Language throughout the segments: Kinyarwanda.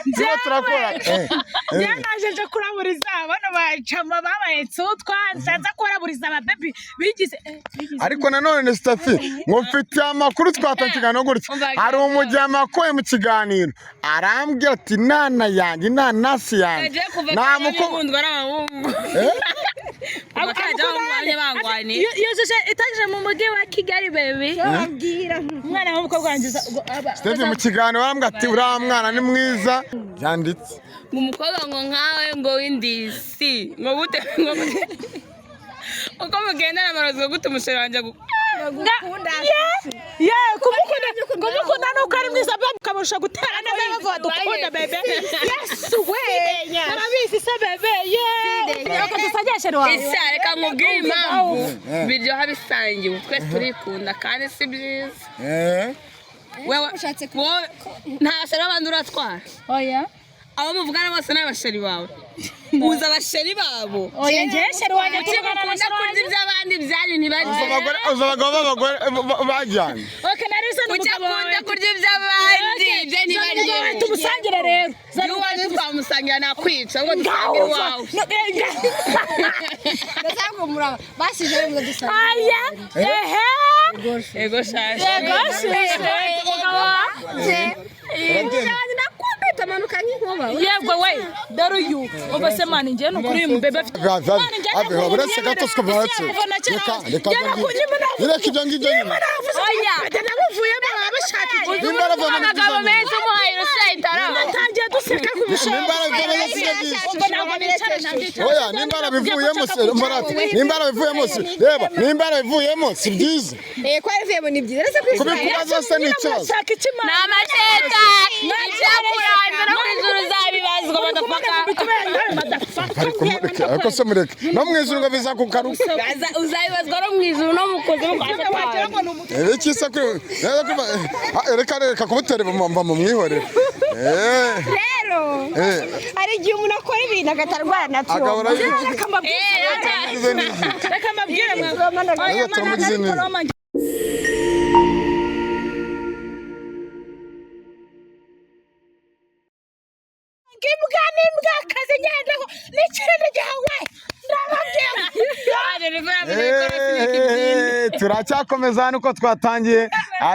Njye turakora. Naje kuraburiza bano bacama babayetse twanzaza kuraburiza ababebi bigize ariko nanone Stafi ngo mfite amakuru twatangira gutya hari umujyama akoye mu kiganiro arambwira ati nana yanjye inanasi yanjye nta mukundwa n'abahungu yujuje itaje mu mugi wa Kigali baby umwana w'umukobwa wanjye Stafi mu kiganiro arambwira ati uriya mwana ni mwiza byanditse umukobwa ngo nkawe ngo w'indisi ngo gute uko mugendana amarozi gute umusore wanjye kumukunda nuko ari mwiza bamukamusha gutera neza bavuga dukunda bebe yes we arabizi se bebe akadusageshe rwawe ese reka nkubwire impamvu biryoha bisangiwe twese turikunda kandi si byiza wewe nta sheri abandi uratwara oya abo muvugana bose n'abasheri bawe uza abasheri babo oya njye sheri wanjye tugana kurya iby'abandi byanyu ntibari uza abagabo b'abagore bajyanye okay narisa n'umugabo wawe kurya iby'abandi byo ntibari tumusangire rero zaruwaje twamusangira nakwica ngo dusangire wawe ndazango muraba basije ngo dusangire aya ego shaje tamanuka nk'inkuba yego we dore uyu ubase mani njye no kuri uyu bebe afite ave buretse gato skobatse reka ibyo ngibyo nyine oya ndamuvuyemo abashaka abagabo meza umuhaye rusayitara batangiye duseka ku bishaka oya nimbara bivuyemo se mbarati nimbara bivuyemo se reba nimbara bivuyemo si byiza ko bivuyemo ni byiza rese kwishaka kubikubaza se ni cyazo ni amateka icyakura no kwizuru zabibazwa badafaka ariko se mureke no mwijuru ngo bizakukaruka uzabibazwa no mwijuru no mukoze iki se reka kumutera mva mu mwihorere rero hari igihe umuntu akora ibintu agatarwara nabyo agahora reka mbabwire mwe imbwa kazi ngendaho n'ikindi gihawe turacyakomeza hano uko twatangiye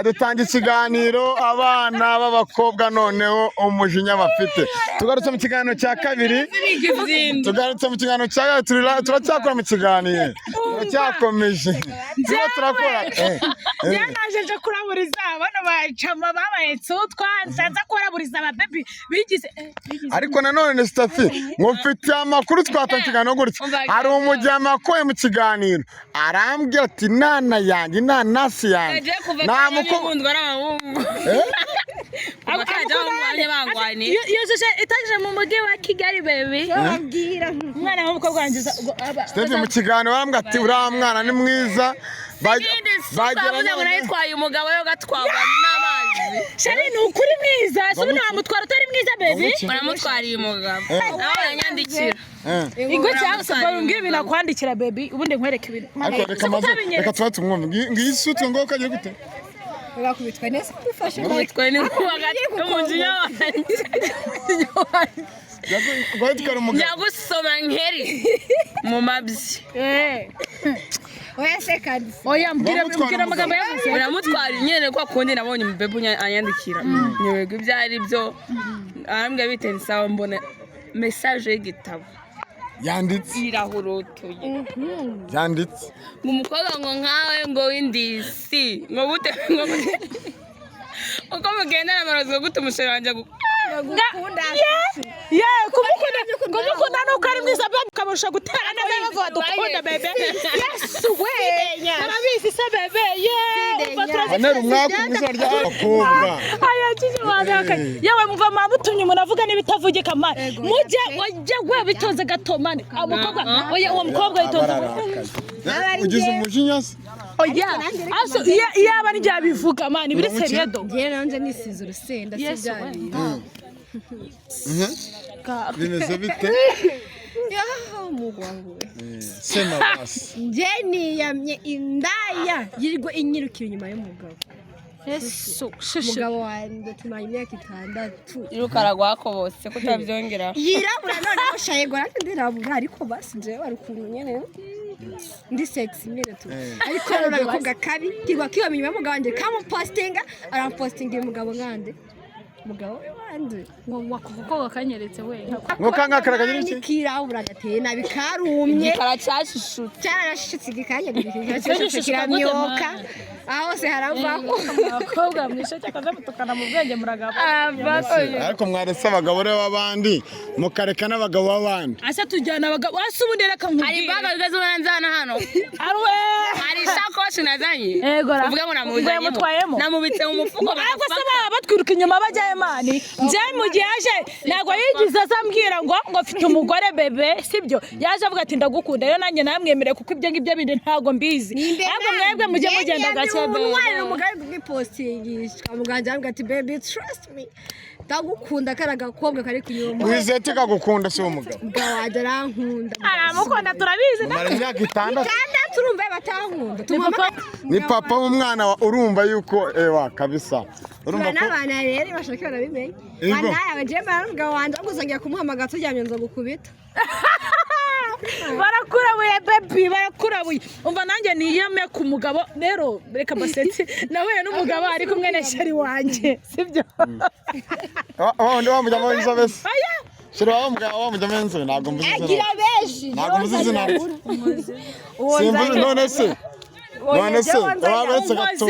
dutangiye ikiganiro abana b'abakobwa noneho umujinya bafite tugarutse mu kiganiro cya kabiri turacyakora mu kiganiro turacyakomeje turakora naje kuraburiza bano bacama babayetse twanzaza kuraburiza ababebi bigize ariko nanone Stafi ngo mfite amakuru twatangira gutya hari umujyama akoye mu kiganiro arambwira ati nana yanjye inanasi yanjye nta mukundwa n'abahungu yujuje itaje mu mugi wa Kigali baby umwana w'umukobwa wanjye Stafi mu kiganiro arambwira ati uriya mwana ni mwiza nayitwaye umugabo yo gatwagwa n'amazi sheri ni ukuri mwiza so namutwara utari mwiza baby baramutwariye umugabo nawe yanyandikira ingo cyangwa se mbwira ibintu akwandikira baby ubundi nkwereke ibintu reka twate umwumve ngiyisutwe ngo kagiye gute bakubitwa neza kwifashe kubitwa ni hagati y'umujinya wanjye yagusoma nkeri mu mabyi oya sekandi oya mbwira amagambo yavuze uramutwara nyene kwa kundi nabonye umubebe anyandikira nyewego ibyo ari byo arambwe biteye sawa mbona message y'igitabo yanditse irahurutuye yanditse umukobwa ngo nkawe ngo w'indisi ngo gute uko mugendana amarozi gute umusore wanjye kumukunda nuko ari mwiza bamukamusha gutera neza bavuga dukunda bebe yes we arabizi se bebe anera umwaka umuza rya abakobwa aya kije wabaka yewe mva mabutumye umuntu avuga n'ibitavugika mari mujye gwe bitoze gatomane umukobwa oya uwo mukobwa yitoze ugize umujinya se oya aso yaba ni bya bivuga mani biri seriedo ngiye nanje nisize urusenda sibyari bimeze bite mugwangu sema basi nje niyamye indaya yirirwa inyirukira inyuma y'umugabo Yesu shishi umugabo wanjye tumanye imyaka 6 iruka aragwakobotse kutabyongera yirabura noneho shayego ndirabura ariko basi je wari ukuntu nyene ndi sexy nyene tu ariko rero gakoga kabi kigwa kiba minyuma mugabo wanjye kamupostinga arampostinga umugabo ngande umugabo wanje kuko wakanyeretse we ngo kanga karaganye iki kirabura gateye nabi karumye karacashishutse cyarashitse igikanya kiramyoka aho se haravako abakobwa mwishe cyakaza mutukana mu bwenge muragabo ariko mwaretse abagabo rero babandi mukareka n'abagabo babandi asa tujyana abagabo asubundi reka nkubwire hari baga bigaze uranzana hano arwe hari sakoshi nazanye egora uvuga ngo namuzanyemo namubitse mu mufuko ariko se baba batwiruka inyuma bajya Imani nje mu gihe yaje ntago yigize azambwira ngo mfite umugore bebe sibyo yaje avuga ati ndagukunda rero nanjye namwemereye kuko ibyo ngibyo bindi ntago mbizi ahubwo mwebwe mujye mugenda gake umwana umugabo bwipostingishwa muganje avuga ati baby trust me ndagukunda karagakobwa kari kunyuma wizete kagukunda se umugabo gawaje arankunda aramukunda turabizi mara imyaka 6 turumva batankunda ni papa w'umwana urumva yuko ewa kabisa urumva ko n'abana rero bashaka barabimenye bana yawe je baravuga wanje aguzangiye kumuhamagara tujyamye nzo gukubita barakurabuye baby barakurabuye umva nanjye niyame ku mugabo rero reka basetse nawe n'umugabo ari kumwe na shari wanje sibyo ndi wamujyamo inzobe se shira wamujyamo inzobe ntabwo mvuze agira beshi ntabwo mvuze izina simvuze none se wabetse gato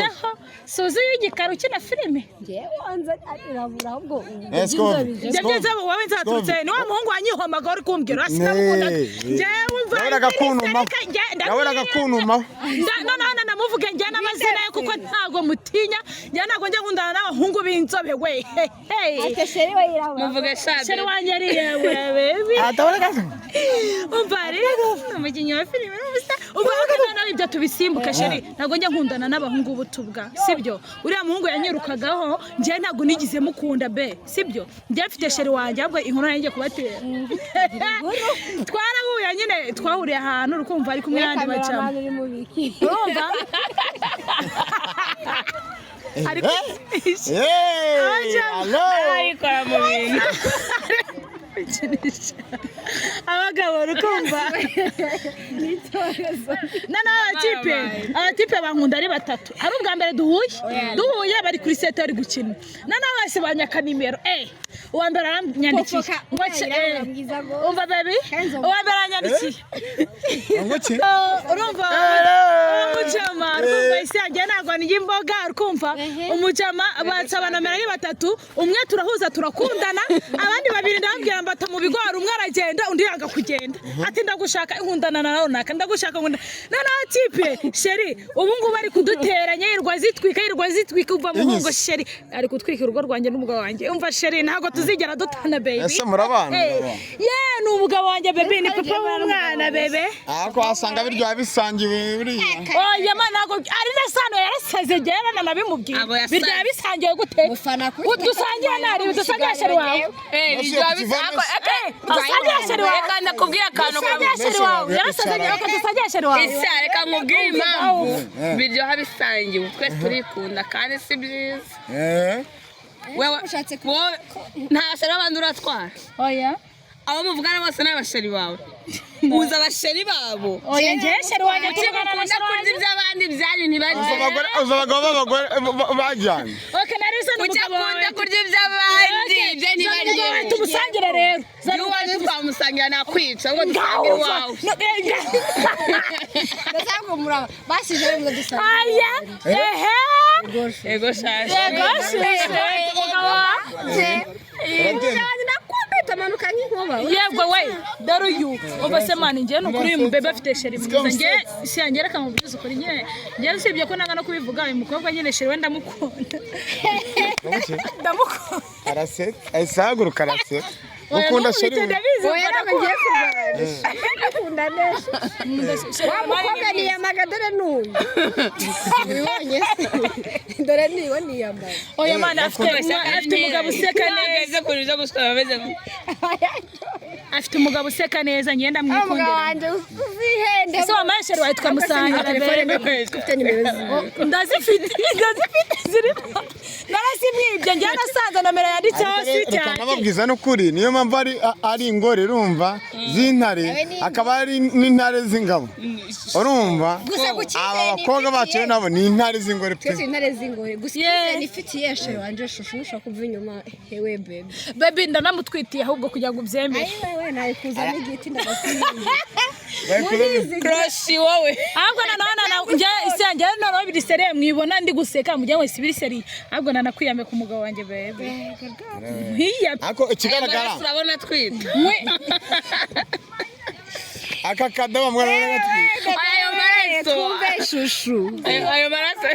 suzi y'igikaro kina filime ngewe wanze arirabura ahubwo byageze wowe nzaturutse ni wa muhungu wanyihomaga uri kumbwira asinamukunda ngewe mva yaburaga kunuma none namuvuge njye n'amazina ye kuko ntago mutinya njye ntago njya nkundana n'abahungu b'inzobe we ate sheri we yirabura muvuge shabe sheri wanyari yewe baby ataboneka umva rero umukinnyi wa filime n'ubusa uvuga nawe ibyo tubisimbuka sheri ntago njya nkundana n'abahungu b'utubwa sibyo uriya muhungu yanyirukagaho njye ntago nigize mukunda be sibyo njye mfite sheri wanjye ahubwo inkuru yanjye kubatera twarahuye nyine twahuriye ahantu urukumva ari kumwe n'andi bacamo urumva ariko ayikora mu bintu abagabo rukumva abatipe bankunda ari 3 ari ubwa mbere duhuye bari kuri sete bari gukina bose banyaka nimero uwa mbere aranyandikiye umva baby uwa mbere aranyandikiye urumva umucama urumva isi yanjye ntabwo niye imboga urumva umucama batsaba nomero ari 3 umwe turahuza turakundana abandi babiri ndambwira mbata mu bigwara umwe aragenda undi yanga kugenda ati ndagushaka inkundana na runaka ndagushaka nkunda tipe sheri ubu ngubu ari kuduteranya yirwa zitwika uva mu ngo sheri ari kutwika urugo rwanjye n'umugabo wanjye umva sheri ntago tuzigera dutana baby ese murabana ni umugabo wanjye baby ni papa w'umwana bebe ako asanga biryo bisangiwe buriya oya mana ntago ari na sano yarasaze gera nabimubwiye biryo bisangiwe gute dusangiye nari dusangiye sheri wawe reka ndakubwira akantu ese reka nkubwire impamvu biryoha bisangiwe twese turikunda kandi si byiza wewe nta sheri abandi uratwara oya abo muvugana bose ni abasheri bawe uza abasheri babo oya njye sheri wanjye turikunda kurya iby'abandi byanyu ntibarye uza abagabo b'abagore bajyanye ukunda kurya iby'abandi ibyo ntibarye tumusangire rero uwaje twamusangira nakwica ahubwo dusangira iwawe ndazagumura basije rero dusangira aya ego shasha tamanuka nk'inkuba yego we dore uyu ubase mani njye nukuri uyu mubebe afite sheri mwiza njye siyanjye reka mubyize ukuri njye usibye ko nanga no kubivuga uyu mukobwa nyine sheri we ndamukunda arase ayisaguruka arase ukunda sheri oya ngiye kubarisha akunda neza wamukobwa ni yamagadere n'uyu ubonye dore niwe niyambaye oya mana afite umugabo useka neza kurije gushaka bameze afite umugabo useka neza ngenda umugabo mwikundira wanjye uzihende ese wamasheri wawe twamusangira ndazifite zirimo narazimwibye njye nasanze nomero yanditseho hasi cyane nababwiza n'ukuri niyo mpamvu ari ingore urumva z'intare akaba ari n'intare z'ingabo urumva aba bakobwa bacu nabo ni intare z'ingore pe intare z'ingore gusa ni ifitiye yeshe wanje shushu ushaka kuva inyuma hewe baby ndanamutwitiye ahubwo kugira ngo ubyemere wewe nawe kuzana igiti ndagasinya crush wowe ahubwo nanone njye isange none biri seriye mwibona ndi guseka mujye wese biri seriye ahubwo nanakwiyame ku mugabo wanjye bebe hiya ako ikigaragara turabona twita aka kadobo mwana n'agatwi ayo maraso kumve shushu ayo maraso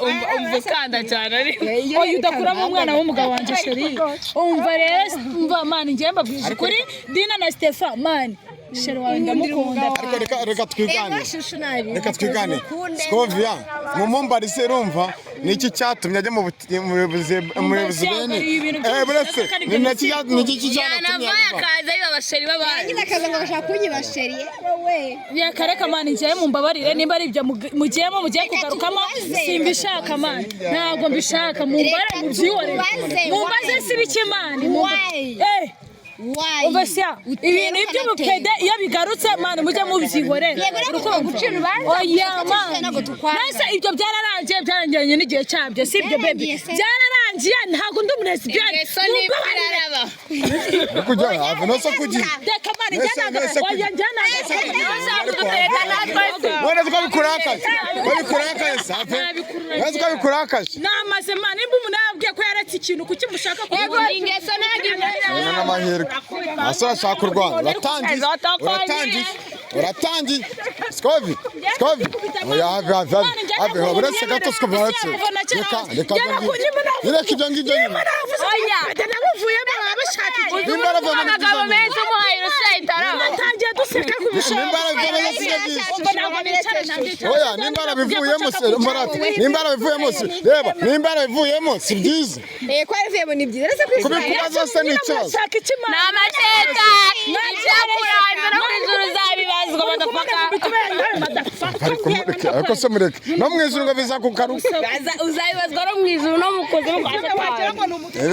umva ukanda cyane ari oya udakuramo umwana w'umugabo wanjye sheri umva rero umva mani njye mbabwije kuri Dina na Stefan mani sheri wawe ndamukunda reka twigane shushu nari reka twigane Scovia mumumbarise urumva niki cyatumye ajya mu buyobozi bene buretse ni iki cyatumye akaza ari abasheri babanye nyine akaza ngo bashaka kunyibasheri wowe yakareka mani njye mumbabarire nimba ari ibyo mugiyemo mugiye kugarukamo simbishaka mani ntabwo mbishaka mumbare mubyihorere mumbaze si biki mani Ubasya ibintu by'ubupede iyo bigarutse mani mujye mubyihorera oya mani nase ibyo byararangiye byarangiranye n'igihe cyabyo si ibyo baby byararangiye ntabwo ndi umunesibyani kujya ava no so kujya reka mani njyana oya njyana wenda twabikurakaje safe wenda twabikurakaje namaze mani nimba umuntu yabwiye ko yaretse ikintu kuki mushaka kubona ingeso ntagira n'amahirwe asora ashaka urwanda uratangiye Scovia oya ave uretse gato Scovia uretse reka ibyo ngibyo nyine oya namuvuyemo abashaka abagabo meza umuhaye urusenda batangiye duseka ku bishaka oya nimbara bivuyemo se mbarati nimbara bivuyemo se reba nimbara bivuyemo si byiza ko bivuyemo ni byiza rese kubikubaza se n'ikibazo ni amateka n'ibyakuranze no mu ijuru uzabibazwa badapaka ariko se mureke no mu ijuru ngo bizakugaruka uzabibazwa no mu ijuru no mu kuzimu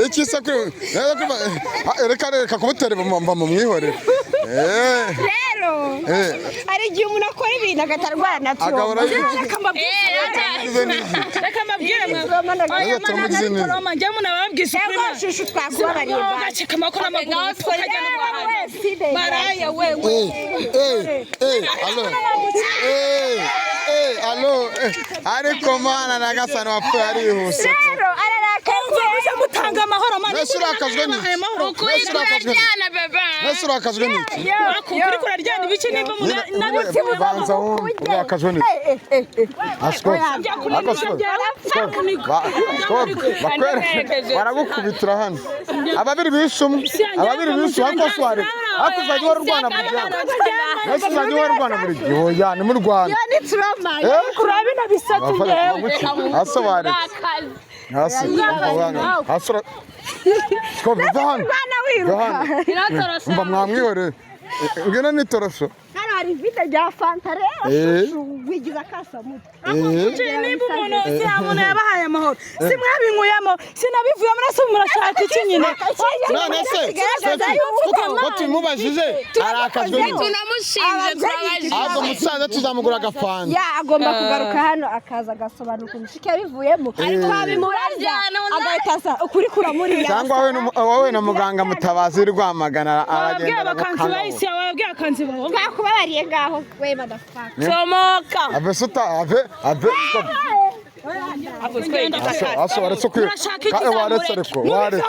iki se reka kumutera mba mu mwihorere rero hari igihe umuntu akora ibintu agatarwara na turoma reka mbabwire mwe njye munababwiza ukuri shushu twakubabariye gacika amakuru n'amaguru tukajyana maraya wewe alo ariko mana nagasana wapfuye arihuse rero mujye mutanga amahoro mani nese urakazwe n'iki nese urakazwe n'iki kuri kuraryana ibiki nimba umuntu banza urakazwe n'iki baragukubitira hano ababiri bishumwe ariko sware ariko uzajya warurwana buri gihe nese uzajya warurwana buri gihe oya ni mu Rwanda ni turoma kurabina bisatu ngewe asobare hasi hasura Scovia hano mba mwamwihorere ngena nitorosho hano hari vide rya fanta rero wigize akasamutwe nimba umuntu yabahaye amahoro si mwabinkuyemo sinabivuyemo nase murashaka iki nyine none se ko tumubajije arakazwe n'iki tunamushinze turabajije ahubwo musaza tuzamugura agafanta agomba kugaruka hano akaza agasobanura ukuntu shike bivuyemo twabimubaza agahita asa ukuri kuramuriya cyangwa wowe na muganga mutabazi Rwamagana ababwira bakanzi bahise ababwira akanzi baho twakubabariye ngaho we madafaka comoka ave suta ave waretse ariko waretse